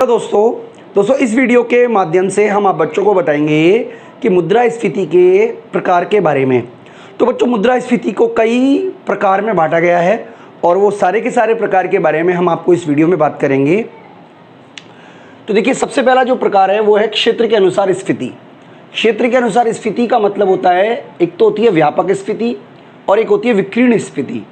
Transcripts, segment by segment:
तो दोस्तों इस वीडियो के माध्यम से हम आप बच्चों को बताएंगे कि मुद्रास्फीति के प्रकार के बारे में। तो बच्चों, मुद्रास्फीति को कई प्रकार में बांटा गया है और वो सारे के सारे प्रकार के बारे में हम आपको इस वीडियो में बात करेंगे। तो देखिए, सबसे पहला जो प्रकार है वो है क्षेत्र के अनुसार स्फीति। क्षेत्र के अनुसार स्फीति का मतलब होता है, एक तो होती है व्यापक स्फीति और एक होती है विकीर्ण स्फीति।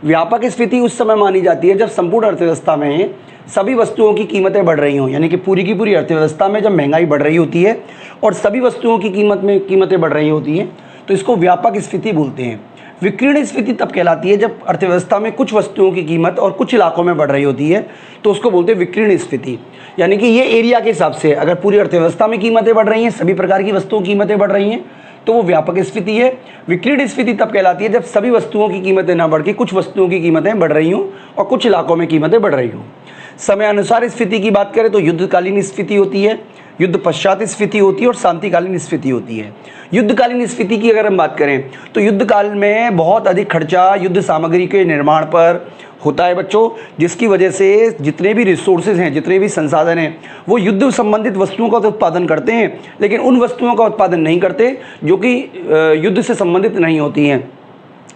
व्यापक स्फीति उस समय मानी जाती है जब संपूर्ण अर्थव्यवस्था में सभी वस्तुओं की कीमतें बढ़ रही हों, यानी कि पूरी की पूरी अर्थव्यवस्था में जब महंगाई बढ़ रही होती है और सभी वस्तुओं की कीमतें बढ़ रही होती हैं, तो इसको व्यापक स्फीति बोलते हैं। विकीर्ण स्फीति तब कहलाती है जब अर्थव्यवस्था में कुछ वस्तुओं की कीमत और कुछ इलाकों में बढ़ रही होती है, तो उसको बोलते हैं विकीर्ण स्फीति। यानी कि ये एरिया के हिसाब से अगर पूरी अर्थव्यवस्था में कीमतें बढ़ रही हैं, सभी प्रकार की वस्तुओं की कीमतें बढ़ रही हैं, तो वो व्यापक स्फीति है। विकीर्ण स्फीति तब कहलाती है जब सभी वस्तुओं की कीमतें ना बढ़ के कुछ वस्तुओं की कीमतें बढ़ रही हों और कुछ इलाकों में कीमतें बढ़ रही हों। समय अनुसार स्फीति की बात करें तो युद्धकालीन स्फीति होती है, युद्ध पश्चात स्फीति होती है और शांतिकालीन स्फीति होती है। युद्धकालीन स्फीति की अगर हम बात करें तो युद्ध काल में बहुत अधिक खर्चा युद्ध सामग्री के निर्माण पर होता है बच्चों, जिसकी वजह से जितने भी रिसोर्सेज हैं, जितने भी संसाधन हैं, वो युद्ध संबंधित वस्तुओं का तो उत्पादन करते हैं, लेकिन उन वस्तुओं का उत्पादन नहीं करते जो कि युद्ध से संबंधित नहीं होती हैं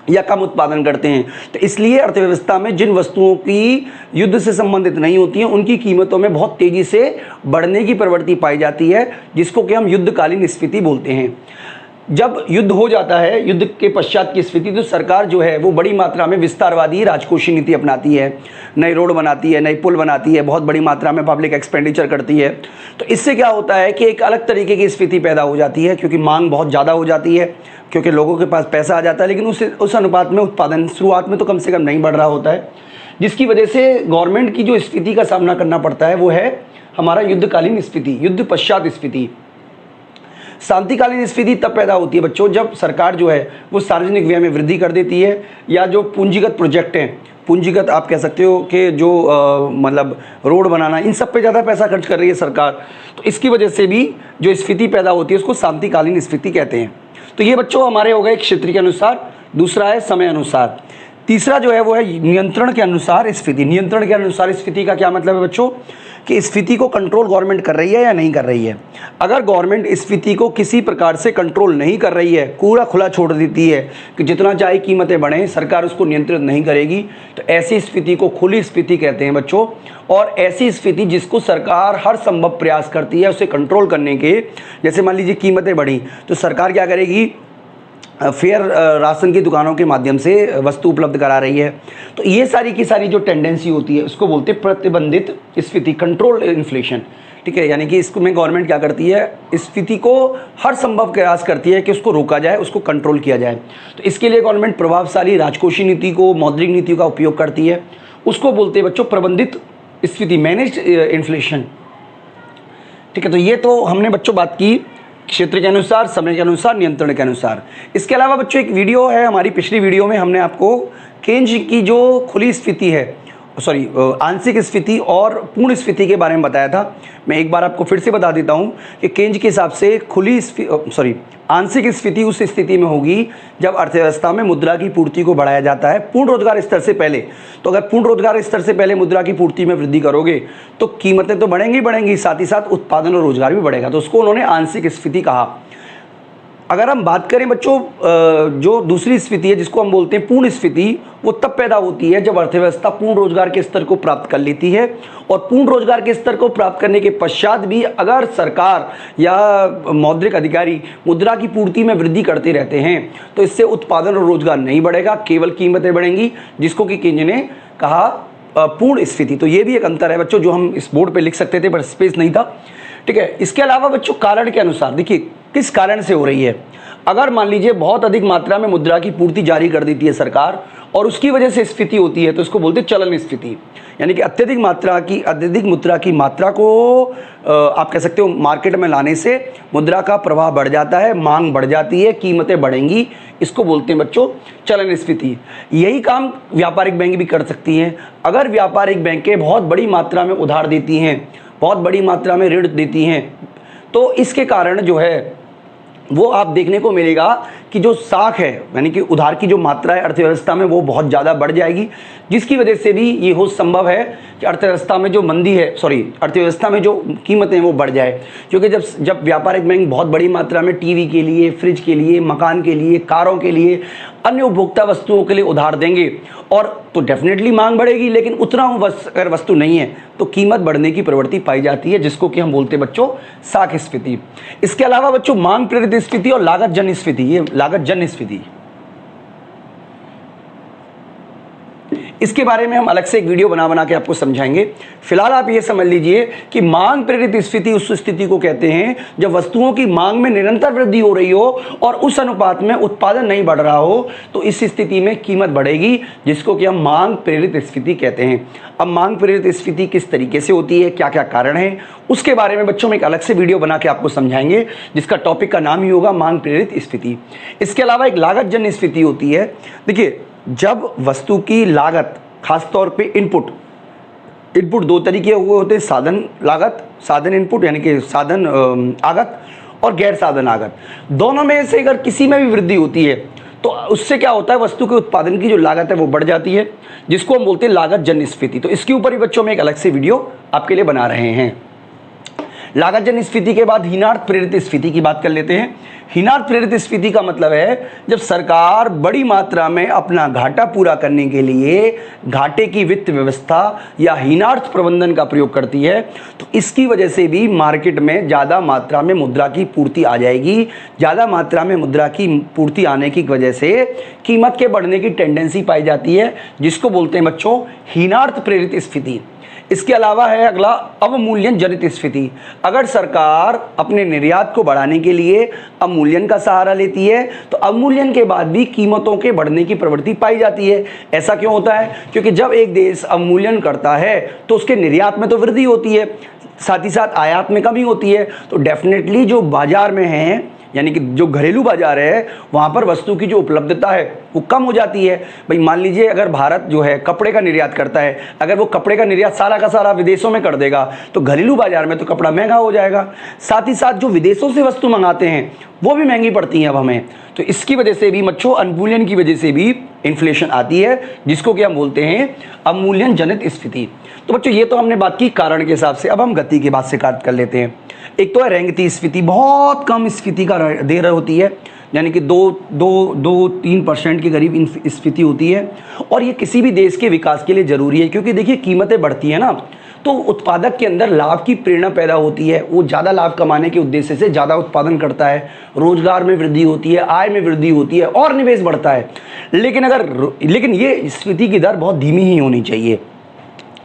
या कम उत्पादन करते हैं। तो इसलिए अर्थव्यवस्था में जिन वस्तुओं की युद्ध से संबंधित नहीं होती हैं, उनकी कीमतों में बहुत तेज़ी से बढ़ने की प्रवृत्ति पाई जाती है, जिसको कि हम युद्धकालीन स्फीति बोलते हैं। जब युद्ध हो जाता है, युद्ध के पश्चात की स्थिति, तो सरकार जो है वो बड़ी मात्रा में विस्तारवादी राजकोषीय नीति अपनाती है, नई रोड बनाती है, नई पुल बनाती है, बहुत बड़ी मात्रा में पब्लिक एक्सपेंडिचर करती है। तो इससे क्या होता है कि एक अलग तरीके की स्थिति पैदा हो जाती है, क्योंकि मांग बहुत ज़्यादा हो जाती है, क्योंकि लोगों के पास पैसा आ जाता है, लेकिन उस अनुपात में उत्पादन शुरुआत में तो कम से कम नहीं बढ़ रहा होता है, जिसकी वजह से गवर्नमेंट की जो स्थिति का सामना करना पड़ता है वो है हमारा युद्धकालीन स्फीति, युद्ध पश्चात स्फीति। शांतिकालीन स्फीति तब पैदा होती है बच्चों जब सरकार जो है वो सार्वजनिक व्यय में वृद्धि कर देती है, या जो पूंजीगत प्रोजेक्ट हैं, पूंजीगत आप कह सकते हो कि जो मतलब रोड बनाना, इन सब पे ज़्यादा पैसा खर्च कर रही है सरकार, तो इसकी वजह से भी जो स्फीति पैदा होती है उसको शांतिकालीन स्फीति कहते हैं। तो ये बच्चों हमारे हो गए क्षेत्र के अनुसार। दूसरा है समय अनुसार। तीसरा जो है वो है नियंत्रण के अनुसार स्फीति। नियंत्रण के अनुसार स्फीति का क्या मतलब है बच्चों, कि स्फीति को कंट्रोल गवर्नमेंट कर रही है या नहीं कर रही है। अगर गवर्नमेंट स्फीति को किसी प्रकार से कंट्रोल नहीं कर रही है, पूरा खुला छोड़ देती है कि जितना चाहे कीमतें बढ़ें, सरकार उसको नियंत्रित नहीं करेगी, तो ऐसी स्फीति को खुली स्फीति कहते हैं बच्चों। और ऐसी स्फीति जिसको सरकार हर संभव प्रयास करती है उसे कंट्रोल करने के, जैसे मान लीजिए कीमतें बढ़ी तो सरकार क्या करेगी, फेयर राशन की दुकानों के माध्यम से वस्तु उपलब्ध करा रही है। तो ये सारी की सारी जो टेंडेंसी होती है उसको बोलते हैं प्रतिबंधित स्फीति, कंट्रोल इन्फ्लेशन। ठीक है, यानी कि इसको में गवर्नमेंट क्या करती है, स्फीति को हर संभव प्रयास करती है कि उसको रोका जाए, उसको कंट्रोल किया जाए। तो इसके लिए गवर्नमेंट प्रभावशाली राजकोषीय नीति को, मौद्रिक नीति का उपयोग करती है, उसको बोलते हैं बच्चों प्रबंधित स्फीति, मैनेज्ड इन्फ्लेशन। ठीक है, तो ये तो हमने बच्चों बात की क्षेत्र के अनुसार, समय के अनुसार, नियंत्रण के अनुसार। इसके अलावा बच्चों एक वीडियो है हमारी, पिछली वीडियो में हमने आपको केंज की जो खुली स्फीति है, आंशिक स्फीति और पूर्ण स्फीति के बारे में बताया था। मैं एक बार आपको फिर से बता देता हूं कि केंज के हिसाब से आंशिक स्फीति उस स्थिति में होगी जब अर्थव्यवस्था में मुद्रा की पूर्ति को बढ़ाया जाता है पूर्ण रोजगार स्तर से पहले। तो अगर पूर्ण रोजगार स्तर से पहले मुद्रा की पूर्ति में वृद्धि करोगे तो कीमतें तो बढ़ेंगी बढ़ेंगी, साथ ही साथ उत्पादन और रोजगार भी बढ़ेगा, तो उसको उन्होंने आंशिक स्फीति कहा। अगर हम बात करें बच्चों जो दूसरी स्फीति है जिसको हम बोलते हैं पूर्ण स्फीति, वो तब पैदा होती है जब अर्थव्यवस्था पूर्ण रोजगार के स्तर को प्राप्त कर लेती है, और पूर्ण रोजगार के स्तर को प्राप्त करने के पश्चात भी अगर सरकार या मौद्रिक अधिकारी मुद्रा की पूर्ति में वृद्धि करते रहते हैं तो इससे उत्पादन और रोजगार नहीं बढ़ेगा, केवल कीमतें बढ़ेंगी, जिसको कि केंज ने कहा पूर्ण स्फीति। तो ये भी एक अंतर है बच्चों जो हम इस बोर्ड पे लिख सकते थे पर स्पेस नहीं था। ठीक है, इसके अलावा बच्चों कारण के अनुसार देखिए किस कारण से हो रही है। अगर मान लीजिए बहुत अधिक मात्रा में मुद्रा की पूर्ति जारी कर देती है सरकार और उसकी वजह से स्फीति होती है, तो इसको बोलते हैं चलन स्फीति। यानी कि अत्यधिक मुद्रा की मात्रा को आप कह सकते हो मार्केट में लाने से मुद्रा का प्रवाह बढ़ जाता है, मांग बढ़ जाती है, कीमतें बढ़ेंगी, इसको बोलते हैं बच्चों चलन स्फीति। यही काम व्यापारिक बैंक भी कर सकती हैं। अगर व्यापारिक बैंकें बहुत बड़ी मात्रा में उधार देती हैं, बहुत बड़ी मात्रा में ऋण देती हैं, तो इसके कारण जो है वो आप देखने को मिलेगा कि जो साख है यानी कि उधार की जो मात्रा है अर्थव्यवस्था में वो बहुत ज़्यादा बढ़ जाएगी, जिसकी वजह से भी ये हो संभव है कि अर्थव्यवस्था में जो मंदी है अर्थव्यवस्था में जो कीमतें हैं वो बढ़ जाए। क्योंकि जब व्यापारिक बैंक बहुत बड़ी मात्रा में टीवी के लिए, फ्रिज के लिए, मकान के लिए, कारों के लिए, अन्य उपभोक्ता वस्तुओं के लिए उधार देंगे और तो डेफिनेटली मांग बढ़ेगी, लेकिन उतना अगर वस्तु नहीं है तो कीमत बढ़ने की प्रवृत्ति पाई जाती है, जिसको कि हम बोलते हैं बच्चों साख स्फीति। इसके अलावा बच्चों मांग प्रेरित स्फीति और लागत जन्य स्फीति, ये लागत जन्य स्फीति, इसके बारे में हम अलग से एक वीडियो बना के आपको समझाएंगे। फिलहाल आप ये समझ लीजिए कि मांग प्रेरित स्फीति उस स्थिति को कहते हैं जब वस्तुओं की मांग में निरंतर वृद्धि हो रही हो और उस अनुपात में उत्पादन नहीं बढ़ रहा हो, तो इस स्थिति में कीमत बढ़ेगी, जिसको कि हम मांग प्रेरित स्फीति कहते हैं। अब मांग प्रेरित स्फीति किस तरीके से होती है, क्या क्या कारण है, उसके बारे में बच्चों में एक अलग से वीडियो बना के आपको समझाएंगे, जिसका टॉपिक का नाम ही होगा मांग प्रेरित स्फीति। इसके अलावा एक लागत जन्य स्फीति होती है। देखिए, जब वस्तु की लागत, खासतौर पे इनपुट दो तरीके हुए होते हैं, साधन लागत, साधन इनपुट यानी कि साधन आगत और गैर साधन आगत। दोनों में से अगर किसी में भी वृद्धि होती है तो उससे क्या होता है, वस्तु के उत्पादन की जो लागत है वो बढ़ जाती है, जिसको हम बोलते हैं लागत जन्य स्फीति। तो इसके ऊपर भी बच्चों में एक अलग से वीडियो आपके लिए बना रहे हैं। लागत जन्य स्फीति के बाद हीनार्थ प्रेरित स्फीति की बात कर लेते हैं। हीनार्थ प्रेरित स्फीति का मतलब है जब सरकार बड़ी मात्रा में अपना घाटा पूरा करने के लिए घाटे की वित्त व्यवस्था या हीनार्थ प्रबंधन का प्रयोग करती है, तो इसकी वजह से भी मार्केट में ज़्यादा मात्रा में मुद्रा की पूर्ति आ जाएगी। ज़्यादा मात्रा में मुद्रा की पूर्ति आने की वजह से कीमत के बढ़ने की टेंडेंसी पाई जाती है, जिसको बोलते हैं बच्चों हीनार्थ प्रेरित स्फीति। इसके अलावा है अगला अवमूल्यन जनित स्फीति। अगर सरकार अपने निर्यात को बढ़ाने के लिए अवमूल्यन का सहारा लेती है तो अवमूल्यन के बाद भी कीमतों के बढ़ने की प्रवृत्ति पाई जाती है। ऐसा क्यों होता है? क्योंकि जब एक देश अवमूल्यन करता है तो उसके निर्यात में तो वृद्धि होती है, साथ ही साथ आयात में कमी होती है, तो डेफिनेटली जो बाजार में है यानी कि जो घरेलू बाजार है वहाँ पर वस्तु की जो उपलब्धता है वो कम हो जाती है। भाई मान लीजिए अगर भारत जो है कपड़े का निर्यात करता है, अगर वो कपड़े का निर्यात सारा का सारा विदेशों में कर देगा तो घरेलू बाजार में तो कपड़ा महंगा हो जाएगा, साथ ही साथ जो विदेशों से वस्तु मंगाते हैं वो भी महंगी पड़ती हैं अब हमें। तो इसकी वजह से भी बच्चों अवमूल्यन की वजह से भी इन्फ्लेशन आती है, जिसको कि हम बोलते हैं अवमूल्यन जनित स्फीति। तो बच्चों ये तो हमने बात की कारण के हिसाब से। अब हम गति की बात से काट कर लेते हैं। एक तो है रेंगती स्फीति, बहुत कम स्फीति का देर होती है, यानी कि 2-3% के करीब स्फीति होती है, और ये किसी भी देश के विकास के लिए ज़रूरी है। क्योंकि देखिए कीमतें बढ़ती हैं ना, तो उत्पादक के अंदर लाभ की प्रेरणा पैदा होती है, वो ज़्यादा लाभ कमाने के उद्देश्य से ज़्यादा उत्पादन करता है, रोजगार में वृद्धि होती है, आय में वृद्धि होती है और निवेश बढ़ता है। लेकिन ये स्फीति की दर बहुत धीमी ही होनी चाहिए,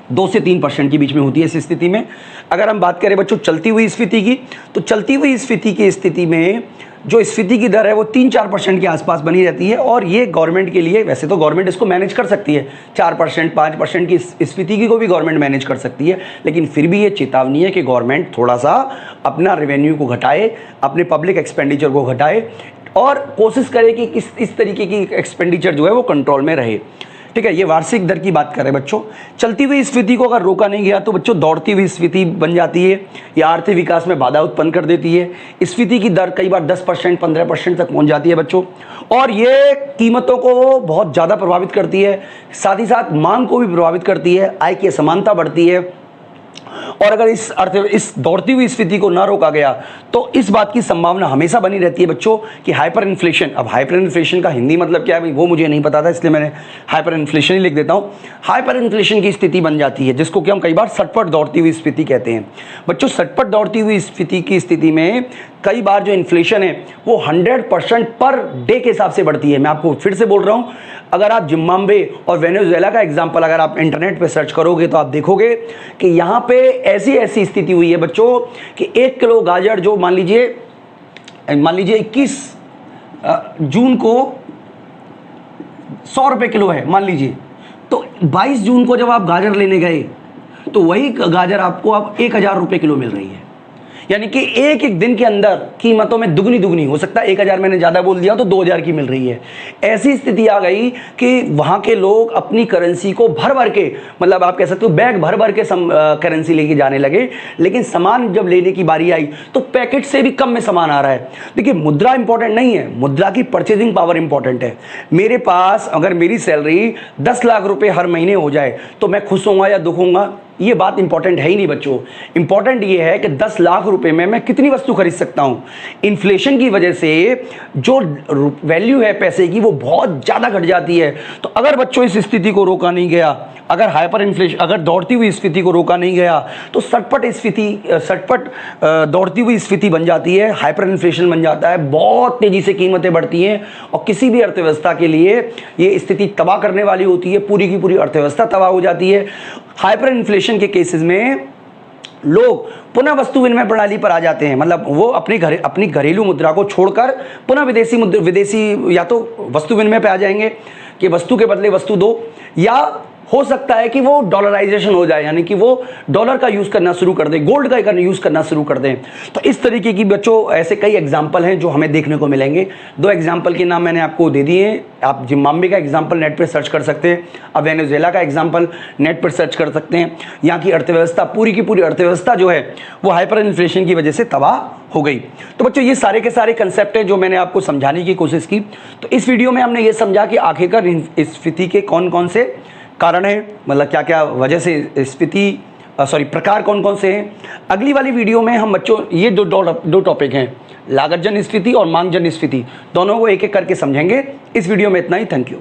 2 से 3% के बीच में होती है इस स्थिति में। अगर हम बात करें बच्चों चलती हुई स्फीति की, तो चलती हुई स्फीति की स्थिति में जो स्फीति की दर है वो 3-4% के आसपास बनी रहती है, और ये गवर्नमेंट के लिए, वैसे तो गवर्नमेंट इसको मैनेज कर सकती है, 4% 5% की स्फीति की को भी गवर्नमेंट मैनेज कर सकती है, लेकिन फिर भी ये चेतावनी है कि गवर्नमेंट थोड़ा सा अपना रेवेन्यू को घटाए, अपने पब्लिक एक्सपेंडिचर को घटाए और कोशिश करे कि इस तरीके की एक्सपेंडिचर जो है वो कंट्रोल में रहे। ठीक है, ये वार्षिक दर की बात कर रहे हैं बच्चों। चलती हुई स्फीति को अगर रोका नहीं गया तो बच्चों दौड़ती हुई स्फीति बन जाती है, या आर्थिक विकास में बाधा उत्पन्न कर देती है। स्फीति की दर कई बार 10% 15% तक पहुंच जाती है बच्चों, और ये कीमतों को बहुत ज़्यादा प्रभावित करती है, साथ ही साथ मांग को भी प्रभावित करती है, आय की असमानता बढ़ती है। और अगर इस दौड़ती हुई स्फीति को ना रोका गया तो इस बात की संभावना हमेशा बनी रहती है बच्चों कि हाइपर इन्फ्लेशन, अब हाइपर इन्फ्लेशन का हिंदी मतलब क्या है भाई वो मुझे नहीं पता था, इसलिए मैंने हाइपर इन्फ्लेशन ही लिख देता हूँ। हाइपर इन्फ्लेशन की स्थिति बन जाती है, जिसको कि हम कई बार सटपट दौड़ती हुई स्फीति कहते हैं। बच्चों सटपट दौड़ती हुई स्फीति की स्थिति में कई बार जो इन्फ्लेशन है वो 100% पर डे के हिसाब से बढ़ती है। मैं आपको फिर से बोल रहा हूँ, अगर आप जिम्बाब्वे और वेनेजुएला का एग्जाम्पल अगर आप इंटरनेट पे सर्च करोगे तो आप देखोगे कि यहाँ पे ऐसी स्थिति हुई है बच्चों कि 1 किलो गाजर जो मान लीजिए 21 जून को 100 रुपये किलो है मान लीजिए, तो 22 जून को जब आप गाजर लेने गए तो वही गाजर आपको अब 1000 रुपये किलो मिल रही है। यानी कि एक एक दिन के अंदर कीमतों में दुगनी हो सकता है 1000 मैंने ज़्यादा बोल दिया तो 2000 की मिल रही है। ऐसी स्थिति आ गई कि वहाँ के लोग अपनी करेंसी को भर भर के, मतलब आप कह सकते हो बैग भर भर के करेंसी लेके जाने लगे, लेकिन सामान जब लेने की बारी आई तो पैकेट से भी कम में सामान आ रहा है। देखिए मुद्रा इंपॉर्टेंट नहीं है, मुद्रा की परचेजिंग पावर इंपॉर्टेंट है। मेरे पास अगर मेरी सैलरी 10 लाख रुपए हर महीने हो जाए तो मैं खुश होऊंगा या दुख होऊंगा, ये बात इंपॉर्टेंट है ही नहीं बच्चों। इंपॉर्टेंट ये है कि 10 लाख रुपए में मैं कितनी वस्तु खरीद सकता हूं। इन्फ्लेशन की वजह से जो वैल्यू है पैसे की वो बहुत ज़्यादा घट जाती है। तो अगर बच्चों इस स्थिति को रोका नहीं गया, अगर हाइपर इन्फ्लेशन, अगर दौड़ती हुई स्फीति को रोका नहीं गया तो सटपट दौड़ती हुई स्फीति बन जाती है, हाइपर इन्फ्लेशन बन जाता है, बहुत तेजी से कीमतें बढ़ती हैं और किसी भी अर्थव्यवस्था के लिए ये स्थिति तबाह करने वाली होती है। पूरी की पूरी अर्थव्यवस्था तबाह हो जाती है। हाइपर इन्फ्लेशन के केसेस में लोग पुनः वस्तु विनिमय प्रणाली पर आ जाते हैं, मतलब वो अपनी घरेलू मुद्रा को छोड़कर पुनः विदेशी या तो वस्तु विनिमय पे आ जाएंगे कि वस्तु के बदले वस्तु दो, या हो सकता है कि वो डॉलराइजेशन हो जाए, यानी कि वो डॉलर का यूज़ करना शुरू कर दें, गोल्ड का यूज़ करना शुरू कर दें। तो इस तरीके की बच्चों ऐसे कई एग्जाम्पल हैं जो हमें देखने को मिलेंगे। 2 एग्जाम्पल के नाम मैंने आपको दे दिए हैं। आप जिम्बाब्वे का एग्जाम्पल नेट पर सर्च कर सकते हैं, अब वेनेजुएला का एग्जाम्पल नेट पर सर्च कर सकते हैं। यहाँ की अर्थव्यवस्था, पूरी की पूरी अर्थव्यवस्था जो है वो हाइपर इन्फ्लेशन की वजह से तबाह हो गई। तो बच्चों ये सारे के सारे कंसेप्ट हैं जो मैंने आपको समझाने की कोशिश की। तो इस वीडियो में हमने ये समझा कि आखिरकार इस स्फीति के कौन कौन से कारण है, मतलब क्या क्या वजह से स्फीति प्रकार कौन कौन से हैं। अगली वाली वीडियो में हम बच्चों ये दो टॉपिक हैं, लागत जन स्फीति और मांग जन स्फीति, दोनों को एक एक करके समझेंगे। इस वीडियो में इतना ही। Thank you.